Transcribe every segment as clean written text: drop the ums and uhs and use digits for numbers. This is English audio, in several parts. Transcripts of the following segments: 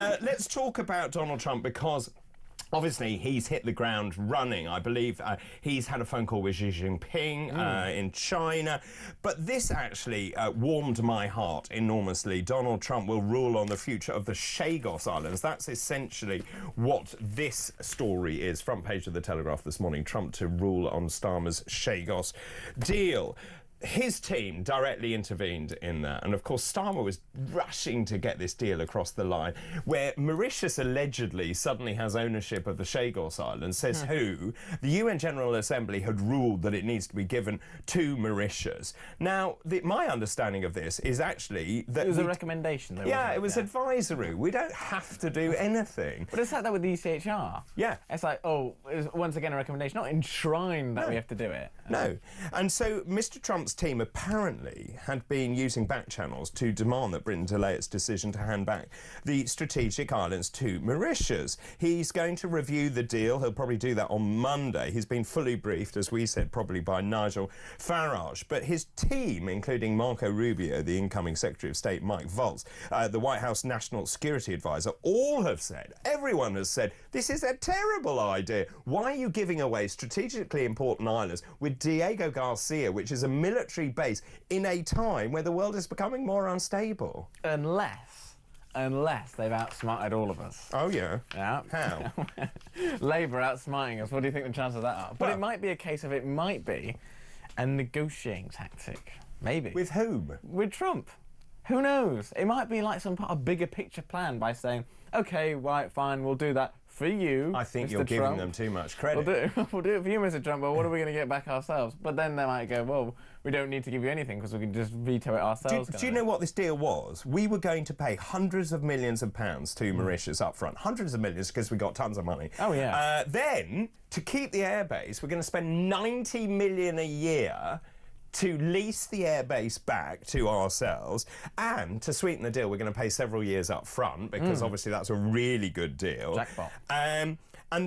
Let's talk about Donald Trump because obviously he's hit the ground running. I believe he's had a phone call with Xi Jinping in China. But this actually warmed my heart enormously. Donald Trump will rule on the future of the Chagos Islands. That's essentially what this story is. Front page of the Telegraph this morning. Trump to rule on Starmer's Chagos deal. His team directly intervened in that, and of course Starmer was rushing to get this deal across the line, where Mauritius allegedly suddenly has ownership of the Chagos Islands, says who? The UN General Assembly had ruled that it needs to be given to Mauritius. Now, my understanding of this is actually that... It was a recommendation, though, yeah, it was advisory. We don't have to do anything. But it's like that with the ECHR. Yeah. It's like, oh, it's once again a recommendation, not enshrined that we have to do it. No. And so Mr. Trump's team apparently had been using back channels to demand that Britain delay its decision to hand back the strategic islands to Mauritius. He's going to review the deal. He'll probably do that on Monday. He's been fully briefed, as we said, probably by Nigel Farage. But his team, including Marco Rubio, the incoming Secretary of State, Mike Volz, the White House National Security Advisor, all have said, everyone has said, this is a terrible idea. Why are you giving away strategically important islands with Diego Garcia, which is a military base, in a time where the world is becoming more unstable? Unless they've outsmarted all of us. Oh, yeah? Yeah. How? Labour outsmarting us. What do you think the chances of that are? But it might be a case of it might be a negotiating tactic. Maybe. With whom? With Trump. Who knows? It might be like some part of bigger picture plan by saying, OK, right, fine, we'll do that for you, I think Mr. you're giving Trump. them too much credit. We'll do it for you, Mr. Trump, but what are we going to get back ourselves? But then they might go, well, we don't need to give you anything because we can just veto it ourselves. Do you know what this deal was? We were going to pay hundreds of millions of pounds to Mauritius up front. Hundreds of millions because we got tons of money. Oh, yeah. Then, to keep the airbase, we're going to spend 90 million a year to lease the airbase back to ourselves, and to sweeten the deal, we're going to pay several years up front because obviously that's a really good deal. Jackpot. And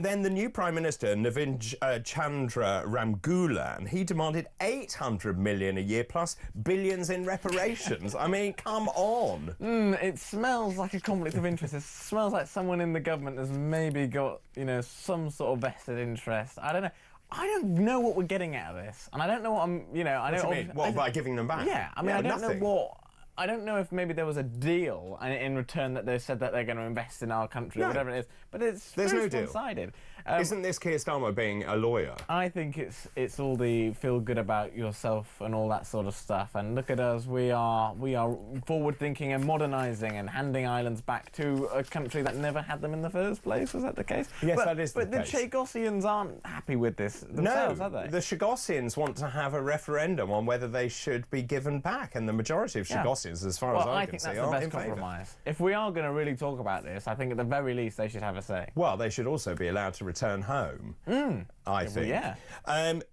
then the new Prime Minister, Navin Chandra Ramgoolan, he demanded 800 million a year plus billions in reparations. I mean, come on. It smells like a conflict of interest. It smells like someone in the government has maybe got, you know, some sort of vested interest. I don't know. I don't know what we're getting out of this, and I don't know what I'm, you know, I don't. What do you mean? What, by giving them back? Yeah, I mean, I don't know what. I don't know if maybe there was a deal in return that they said that they're going to invest in our country or whatever it is, but it's There's very no deal. one-sided. Isn't this Keir Starmer being a lawyer? I think it's all the feel good about yourself and all that sort of stuff. And look at us, we are forward thinking and modernising and handing islands back to a country that never had them in the first place. Was that the case? Yes, that is the case. But the Chagosians aren't happy with this themselves, no, are they? The Chagosians want to have a referendum on whether they should be given back, and the majority of Chagosians, as far as I can see, think that's are the in best favour. compromise. If we are going to really talk about this, I think at the very least they should have a say. Well, they should also be allowed to return home, I think. Yeah.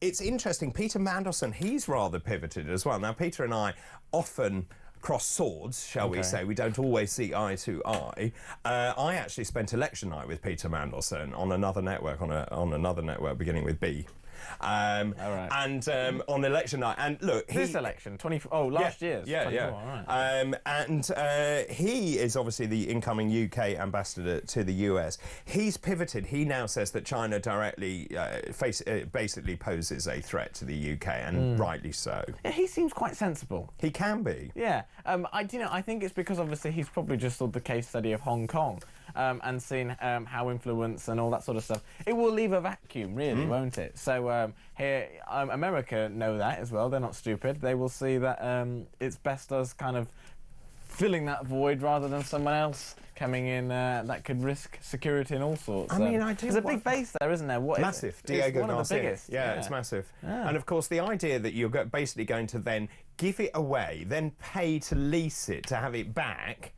It's interesting, Peter Mandelson, he's rather pivoted as well. Now, Peter and I often cross swords, shall we say. We don't always see eye to eye. I actually spent election night with Peter Mandelson on another network, on another network beginning with B. And on election night, and look, this election, last year's, and he is obviously the incoming UK ambassador to the US. He's pivoted. He now says that China directly basically poses a threat to the UK, and rightly so. Yeah, he seems quite sensible. He can be. Yeah, I think it's because obviously he's probably just thought the case study of Hong Kong and seen how influence and all that sort of stuff. It will leave a vacuum, really, won't it? So here, America know that as well. They're not stupid. They will see that it's best us kind of filling that void rather than someone else coming in that could risk security and all sorts. I mean, there's a big base there, isn't there? What massive. Is it? Diego it's one Garcia. of the biggest. Yeah, it's massive. And of course, the idea that you're basically going to then give it away, then pay to lease it to have it back,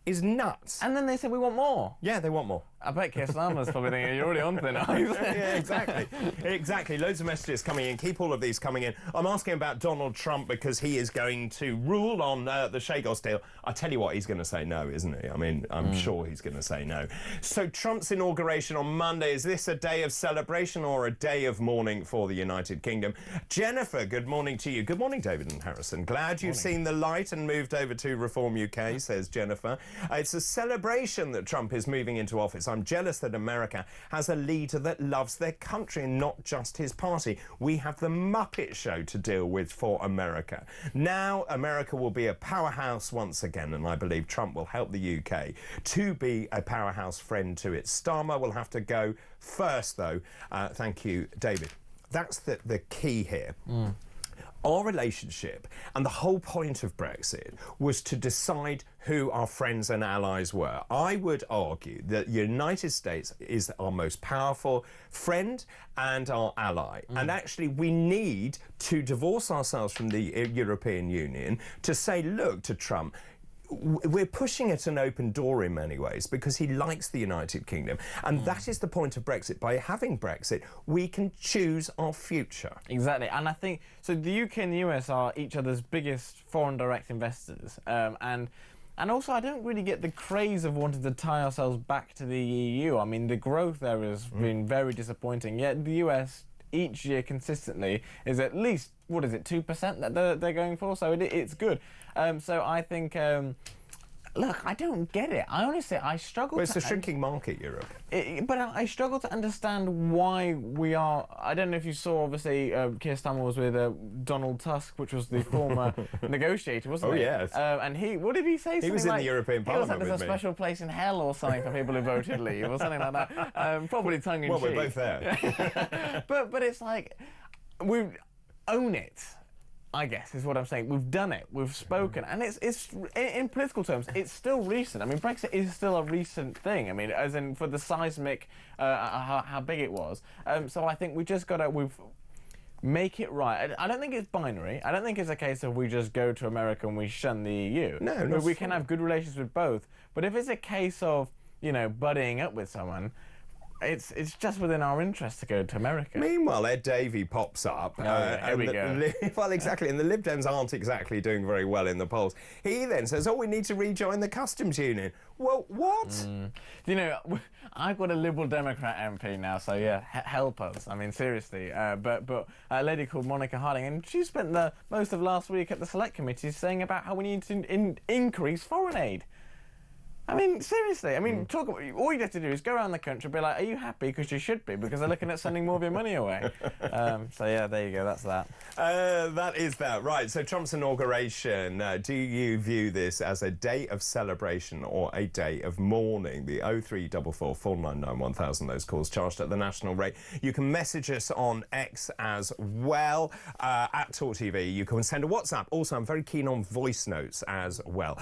is nuts. And then they said we want more. Yeah, they want more. I bet Keir Starmer's probably thinking, you're already on thin ice. Yeah, exactly. Exactly. Loads of messages coming in. Keep all of these coming in. I'm asking about Donald Trump because he is going to rule on the Chagos deal. I tell you what, he's going to say no, isn't he? I mean, I'm sure he's going to say no. So Trump's inauguration on Monday, is this a day of celebration or a day of mourning for the United Kingdom? Jennifer, good morning to you. Good morning, David and Harrison. Glad you've seen the light and moved over to Reform UK, says Jennifer. It's a celebration that Trump is moving into office. I'm jealous that America has a leader that loves their country and not just his party. We have the Muppet Show to deal with for America. Now America will be a powerhouse once again, and I believe Trump will help the UK to be a powerhouse friend to it. Starmer will have to go first, though. Thank you, David. That's the key here. Our relationship and the whole point of Brexit was to decide who our friends and allies were. I would argue that the United States is our most powerful friend and our ally. And actually, we need to divorce ourselves from the European Union to say, look, to Trump, we're pushing at an open door in many ways because he likes the United Kingdom. And that is the point of Brexit. By having Brexit, we can choose our future. Exactly. And I think, so the UK and the US are each other's biggest foreign direct investors. And also, I don't really get the craze of wanting to tie ourselves back to the EU. I mean, the growth there has been very disappointing. Yet the US each year consistently is at least, what is it, 2% that they're going for? So it's good. So I think, look, I don't get it. I honestly, I struggle. Well, it's a shrinking market, Europe. But I struggle to understand why we are. I don't know if you saw, obviously, Keir Starmer was with Donald Tusk, which was the former negotiator, wasn't he? Oh, yes. And what did he say? He was in the European Parliament with me. There's a special place in hell or something for people who voted leave or something like that. Probably tongue in cheek. Well, we're both there. but it's like, we own it, I guess, is what I'm saying. We've done it. We've spoken. And it's in political terms, it's still recent. I mean, Brexit is still a recent thing. I mean, as in for the seismic, how big it was. So I think we just got to make it right. I don't think it's binary. I don't think it's a case of we just go to America and we shun the EU. No, we can have good relations with both. But if it's a case of, you know, buddying up with someone, it's just within our interest to go to America. Meanwhile, Ed Davey pops up. Here we go. Well, exactly, and the Lib Dems aren't exactly doing very well in the polls. He then says, oh, we need to rejoin the customs union. Well, what? You know, I've got a Liberal Democrat MP now, so yeah, help us. I mean, seriously. But a lady called Monica Harding, and she spent the most of last week at the Select Committee saying about how we need to increase foreign aid. I mean, seriously. I mean, all you have to do is go around the country and be like, are you happy? Because you should be, because they're looking at sending more of your money away. So, yeah, there you go. That's that. That is that. Right, so Trump's inauguration. Do you view this as a day of celebration or a day of mourning? The 0344 499 1000, those calls charged at the national rate. You can message us on X as well, at talkTV. You can send a WhatsApp. Also, I'm very keen on voice notes as well.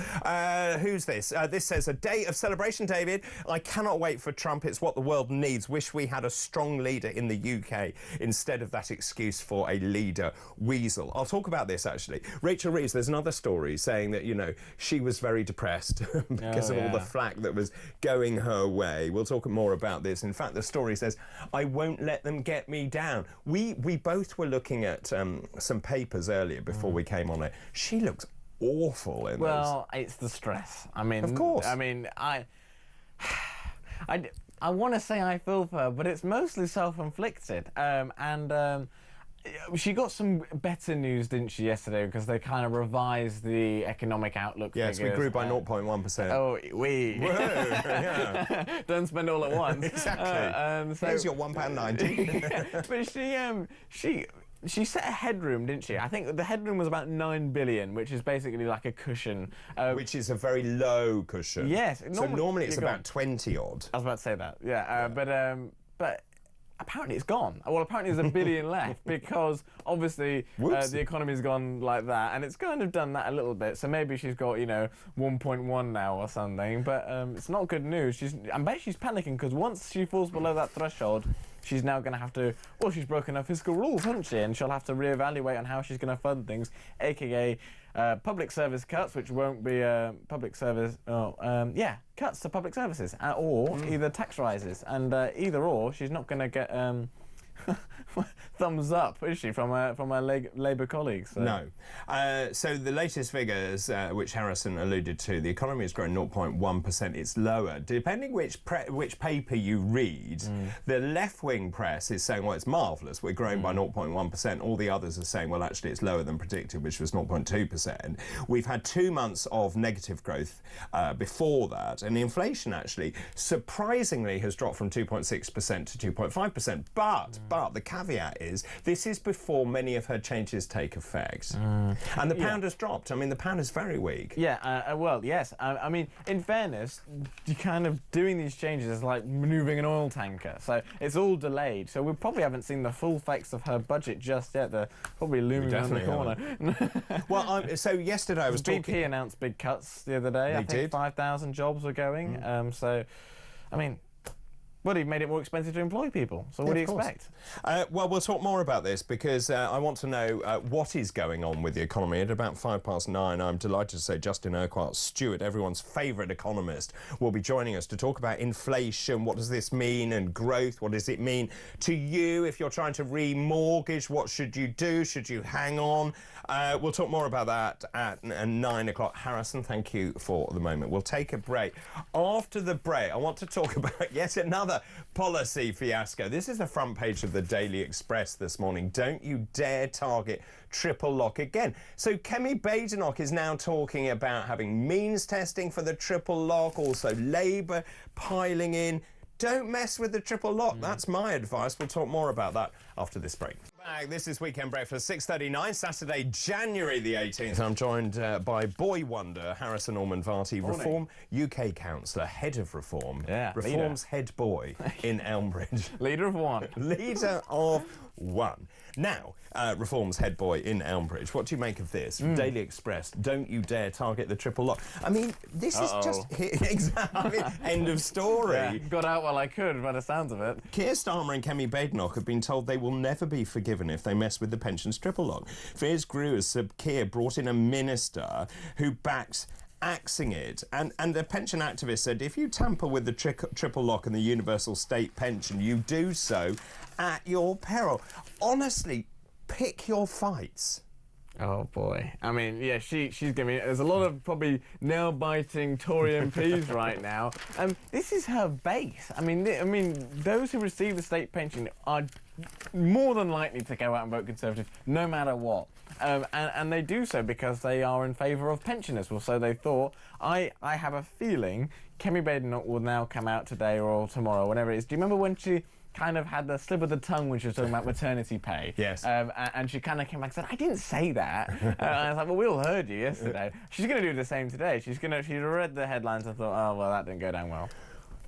Who's this? This says, a day of celebration, David. I cannot wait for Trump. It's what the world needs. Wish we had a strong leader in the UK instead of that excuse for a leader weasel. I'll talk about this, actually. Rachel Reeves, there's another story saying that, you know, she was very depressed because of all the flack that was going her way. We'll talk more about this. In fact, the story says, I won't let them get me down. We both were looking at some papers earlier before we came on it. She looks awful in Well, it's the stress. I mean, of course. I mean, I want to say I feel for her, but it's mostly self-inflicted. She got some better news, didn't she, yesterday? Because they kind of revised the economic outlook Yes, figures. we grew by 0.1%. Oh, we. Whoa, yeah. Don't spend all at once. Exactly. So, Here's your £1.90. But she set a headroom, didn't she? I think the headroom was about 9 billion, which is basically like a cushion. Which is a very low cushion. Yes. So normally it's about 20 odd. I was about to say that, yeah. But apparently it's gone. Well, apparently there's 1 billion left because obviously the economy's gone like that, and it's kind of done that a little bit. So maybe she's got, you know, 1.1 now or something. But it's not good news. I bet she's panicking because once she falls below that threshold, she's now going to have to, well, she's broken her fiscal rules, hasn't she? And she'll have to reevaluate on how she's going to fund things, aka public service cuts, which won't be public service, cuts to public services, or either tax rises. And either or, she's not going to get thumbs up, is she, from her Labour colleagues? So. No. So the latest figures, which Harrison alluded to, the economy has grown 0.1%. It's lower. Depending which paper you read, the left-wing press is saying, well, it's marvellous, we're growing by 0.1%. All the others are saying, well, actually, it's lower than predicted, which was 0.2%. We've had 2 months of negative growth before that, and the inflation, actually, surprisingly, has dropped from 2.6% to 2.5%. But the caveat is, this is before many of her changes take effect. And the pound has dropped. I mean, the pound is very weak. Yeah, well, yes. I mean, in fairness, you kind of doing these changes is like manoeuvring an oil tanker. So it's all delayed. So we probably haven't seen the full effects of her budget just yet. They're probably looming around the corner. Well, so yesterday I was talking... BP announced big cuts the other day. I think 5,000 jobs were going. So, I mean... Well, he made it more expensive to employ people. So what do you expect? Well, we'll talk more about this because I want to know what is going on with the economy. At about 9:05, I'm delighted to say Justin Urquhart-Stewart, everyone's favourite economist, will be joining us to talk about inflation. What does this mean? And growth, what does it mean to you? If you're trying to remortgage, what should you do? Should you hang on? We'll talk more about that at 9 o'clock. Harrison, thank you for the moment. We'll take a break. After the break, I want to talk about yet another policy fiasco. This is the front page of the Daily Express this morning. Don't you dare target triple lock again. So Kemi Badenoch is now talking about having means testing for the triple lock, also Labour piling in. Don't mess with the triple lock. That's my advice. We'll talk more about that after this break. This is Weekend Breakfast, 6:39, Saturday, January the 18th. I'm joined by boy wonder Harrison Allman-Varty, Reform UK councillor, head of Reform, Reform's head boy in Elmbridge. Leader of one. Leader of one. Now, Reform's head boy in Elmbridge, what do you make of this? Daily Express, don't you dare target the triple lock. I mean, this is just... Exactly. End of story. Yeah, got out while I could, by the sounds of it. Keir Starmer and Kemi Badenoch have been told they will never be forgiven if they mess with the pensions triple lock. Fears grew as Sir Keir brought in a minister who backs axing it, and the pension activist said if you tamper with the triple lock and the universal state pension, you do so at your peril. Honestly, pick your fights. Oh boy! I mean, yeah, she's giving. There's a lot of probably nail-biting Tory MPs right now. This is her base. I mean, those who receive the state pension are more than likely to go out and vote Conservative, no matter what. And they do so because they are in favour of pensioners. Well, so they thought. I have a feeling Kemi Badenoch will now come out today or tomorrow, whatever it is. Do you remember when she kind of had the slip of the tongue when she was talking about maternity pay? Yes. And she kind of came back and said, I didn't say that. And I was like, well, we all heard you yesterday. She's going to do the same today. She's read the headlines and thought, oh, well, that didn't go down well.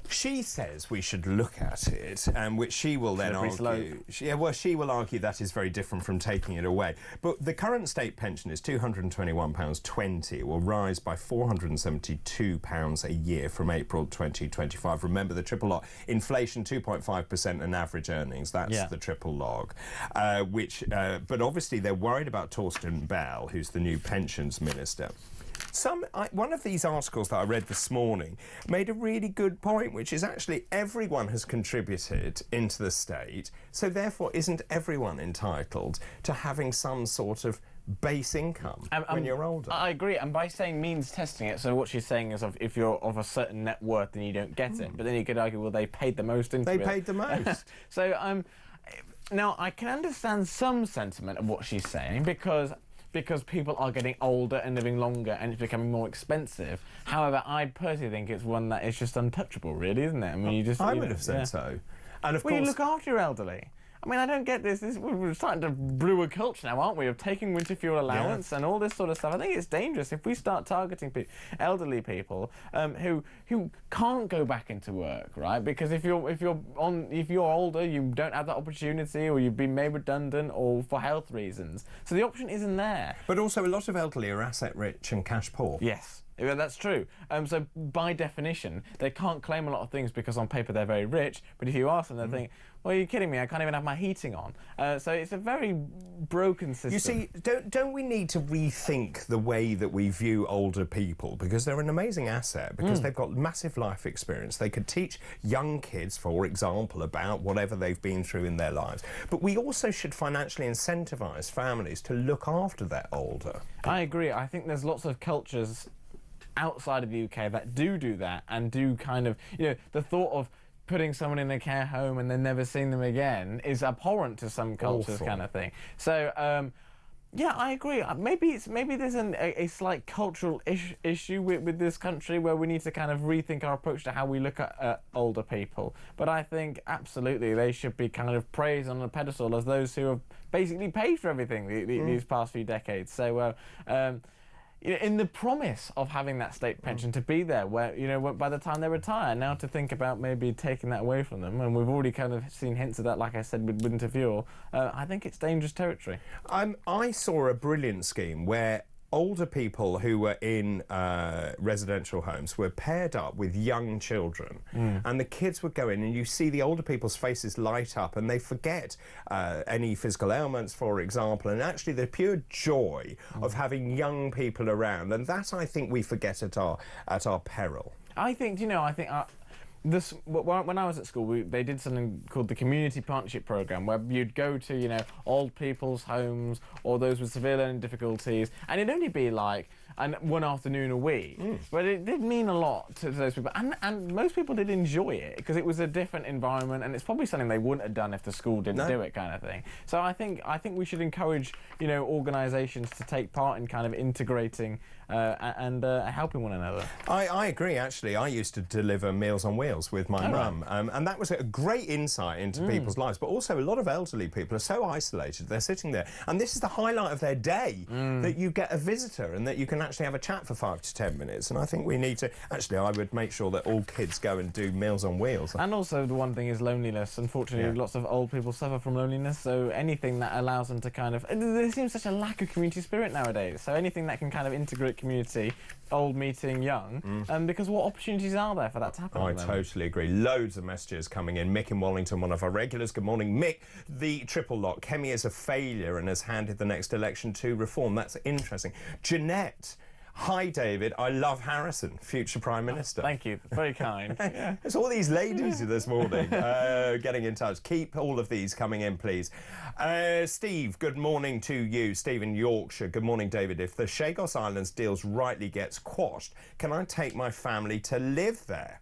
She says we should look at it, and which she will then argue. She will argue that is very different from taking it away. But the current state pension is £221.20. It will rise by £472 a year from April 2025. Remember the triple lock, inflation 2.5% and average earnings. That's the triple lock. But obviously they're worried about Torsten Bell, who's the new pensions minister. One of these articles that I read this morning made a really good point, which is actually everyone has contributed into the state, so therefore isn't everyone entitled to having some sort of base income when you're older? I agree, and by saying means testing it, so what she's saying is if you're of a certain net worth, then you don't get it. But then you could argue, well, they paid the most into it. They paid the most. So, now, I can understand some sentiment of what she's saying, because people are getting older and living longer and it's becoming more expensive. However, I personally think it's one that is just untouchable, really, isn't it? I mean, I would have said so. And of course, you look after your elderly. I mean, I don't get this. We're starting to brew a culture now, aren't we, of taking winter fuel allowance and all this sort of stuff. I think it's dangerous if we start targeting elderly people who can't go back into work, right? Because if you're older, you don't have that opportunity, or you've been made redundant, or for health reasons. So the option isn't there. But also, a lot of elderly are asset rich and cash poor. Yes. Yeah, that's true. So by definition, they can't claim a lot of things because on paper they're very rich, but if you ask them, they think, well, you're kidding me, I can't even have my heating on. So it's a very broken system. You see, don't we need to rethink the way that we view older people? Because they're an amazing asset, because they've got massive life experience. They could teach young kids, for example, about whatever they've been through in their lives. But we also should financially incentivise families to look after their older. I agree. I think there's lots of cultures outside of the UK that do that and do kind of, you know, the thought of putting someone in a care home and then never seeing them again is abhorrent to some cultures. Awful. Kind of thing. So yeah, I agree. Maybe there's a slight cultural issue with this country where we need to kind of rethink our approach to how we look at older people. But I think absolutely they should be kind of praised on a pedestal as those who have basically paid for everything these past few decades. So in the promise of having that state pension to be there, where, you know, by the time they retire, now to think about maybe taking that away from them, and we've already kind of seen hints of that, like I said, with winter fuel, I think it's dangerous territory. I saw a brilliant scheme where older people who were in residential homes were paired up with young children, and the kids would go in and you see the older people's faces light up and they forget any physical ailments, for example, and actually the pure joy of having young people around, and that I think we forget at our peril. I think, you know, when I was at school, they did something called the Community Partnership Programme, where you'd go to, you know, old people's homes or those with severe learning difficulties, and it'd only be like one afternoon a week. But it did mean a lot to those people, and most people did enjoy it because it was a different environment, and it's probably something they wouldn't have done if the school didn't do it, kind of thing. So I think we should encourage, you know, organisations to take part in kind of integrating and helping one another. I agree, actually. I used to deliver Meals on Wheels with my mum, and that was a great insight into people's lives, but also a lot of elderly people are so isolated, they're sitting there, and this is the highlight of their day, that you get a visitor and that you can actually have a chat for 5 to 10 minutes, and I think we need to... Actually, I would make sure that all kids go and do Meals on Wheels. And also the one thing is loneliness. Unfortunately, lots of old people suffer from loneliness, so anything that allows them to kind of... There seems such a lack of community spirit nowadays, so anything that can kind of integrate community, old meeting young, because what opportunities are there for that to happen? I totally agree. Loads of messages coming in. Mick in Wallington, one of our regulars. Good morning, Mick. The triple lock. Kemi is a failure and has handed the next election to Reform. That's interesting. Jeanette. Hi, David. I love Harrison, future Prime Minister. Thank you. Very kind. Yeah. It's all these ladies this morning getting in touch. Keep all of these coming in, please. Steve, good morning to you. Steve in Yorkshire. Good morning, David. If the Chagos Islands deals rightly gets quashed, can I take my family to live there?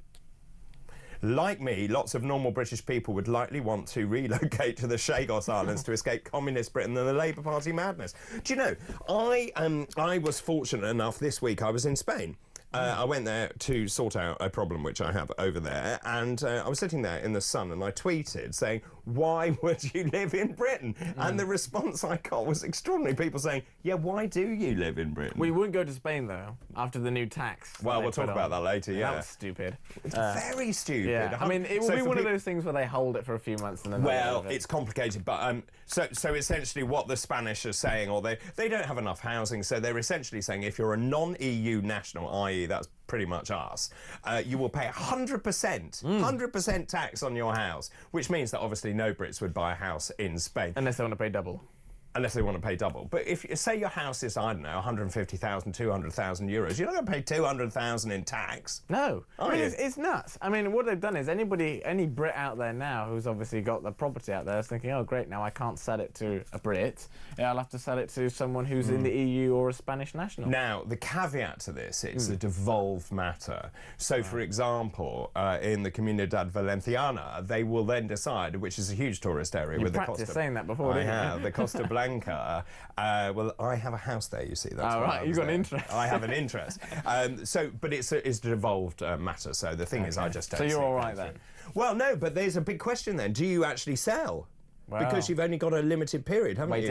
Like me, lots of normal British people would likely want to relocate to the Chagos Islands to escape communist Britain and the Labour Party madness. Do you know, I was fortunate enough this week, I was in Spain. I went there to sort out a problem which I have over there, and I was sitting there in the sun and I tweeted saying, why would you live in Britain? And the response I got was extraordinary. People saying, yeah, why do you live in Britain? We wouldn't go to Spain, though, after the new tax. Well, we'll talk about that later, yeah. That was stupid. It's very stupid. Yeah. I mean, it will be one of those things where they hold it for a few months and then... Well, it's complicated, but so essentially what the Spanish are saying, or they don't have enough housing, so they're essentially saying if you're a non-EU national, i.e. that's pretty much us, you will pay 100% tax on your house, which means that obviously no Brits would buy a house in Spain. Unless they want to pay double. Unless they want to pay double. But if, say your house is, I don't know, 150,000, 200,000 euros, you're not going to pay 200,000 in tax. No. I mean, it's nuts. I mean, what they've done is any Brit out there now who's obviously got the property out there is thinking, oh, great, now I can't sell it to a Brit. Yeah, I'll have to sell it to someone who's in the EU or a Spanish national. Now, the caveat to this, it's a devolved matter. So, for example, in the Comunidad Valenciana, they will then decide, which is a huge tourist area with the Costa... practiced saying that before, didn't you? I have, the Costa Blanca. Well, I have a house there, you see. That's right, you've got an interest. I have an interest. But it's a devolved matter, so the thing is, I just don't... So you're all right then? Well, no, but there's a big question then. Do you actually sell? Well, because you've only got a limited period, haven't you,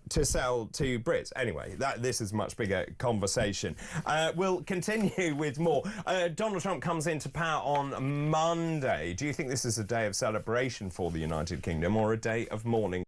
to sell to Brits. Anyway, this is a much bigger conversation. We'll continue with more. Donald Trump comes into power on Monday. Do you think this is a day of celebration for the United Kingdom or a day of mourning?